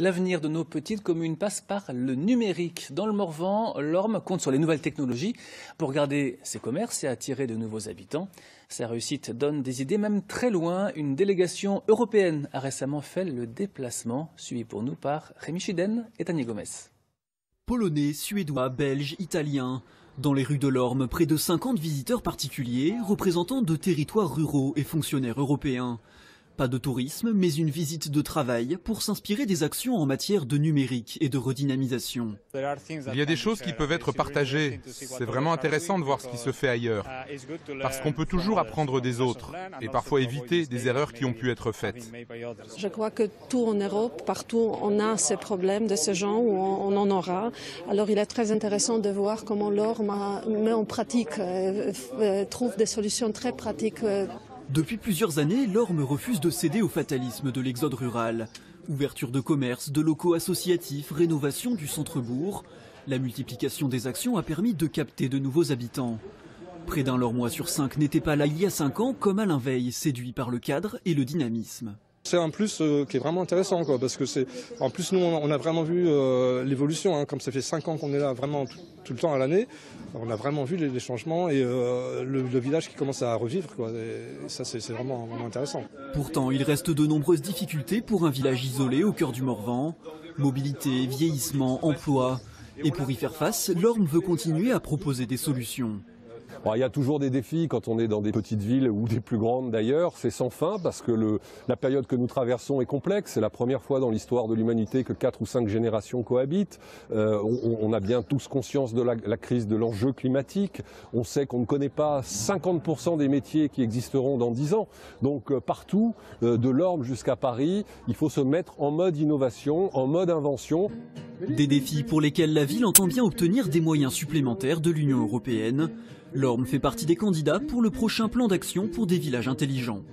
L'avenir de nos petites communes passe par le numérique. Dans le Morvan, l'Orme compte sur les nouvelles technologies pour garder ses commerces et attirer de nouveaux habitants. Sa réussite donne des idées même très loin. Une délégation européenne a récemment fait le déplacement, suivi pour nous par Rémi Chiden et Tania Gomez. Polonais, Suédois, Belges, Italiens. Dans les rues de l'Orme, près de 50 visiteurs particuliers, représentants de territoires ruraux et fonctionnaires européens. Pas de tourisme, mais une visite de travail pour s'inspirer des actions en matière de numérique et de redynamisation. Il y a des choses qui peuvent être partagées. C'est vraiment intéressant de voir ce qui se fait ailleurs. Parce qu'on peut toujours apprendre des autres et parfois éviter des erreurs qui ont pu être faites. Je crois que tout en Europe, partout, on a ces problèmes de ce genre ou on en aura. Alors il est très intéressant de voir comment l'Orme met en pratique, trouve des solutions très pratiques. Depuis plusieurs années, l'Orme refuse de céder au fatalisme de l'exode rural. Ouverture de commerces, de locaux associatifs, rénovation du centre-bourg. La multiplication des actions a permis de capter de nouveaux habitants. Près d'un Lormois sur 5 n'était pas là il y a 5 ans, comme Alain Veil, séduit par le cadre et le dynamisme. C'est un plus qui est vraiment intéressant, parce que en plus nous on a vraiment vu l'évolution, comme ça fait 5 ans qu'on est là vraiment tout le temps à l'année, on a vraiment vu les changements et le village qui commence à revivre, et ça c'est vraiment intéressant. Pourtant il reste de nombreuses difficultés pour un village isolé au cœur du Morvan. Mobilité, vieillissement, emploi. Et pour y faire face, l'Orme veut continuer à proposer des solutions. Alors, il y a toujours des défis quand on est dans des petites villes ou des plus grandes d'ailleurs, c'est sans fin parce que la période que nous traversons est complexe. C'est la première fois dans l'histoire de l'humanité que 4 ou 5 générations cohabitent. On a bien tous conscience de la crise de l'enjeu climatique. On sait qu'on ne connaît pas 50% des métiers qui existeront dans 10 ans. Donc partout, de l'Orme jusqu'à Paris, il faut se mettre en mode innovation, en mode invention. Des défis pour lesquels la ville entend bien obtenir des moyens supplémentaires de l'Union européenne. L'Orme fait partie des candidats pour le prochain plan d'action pour des villages intelligents.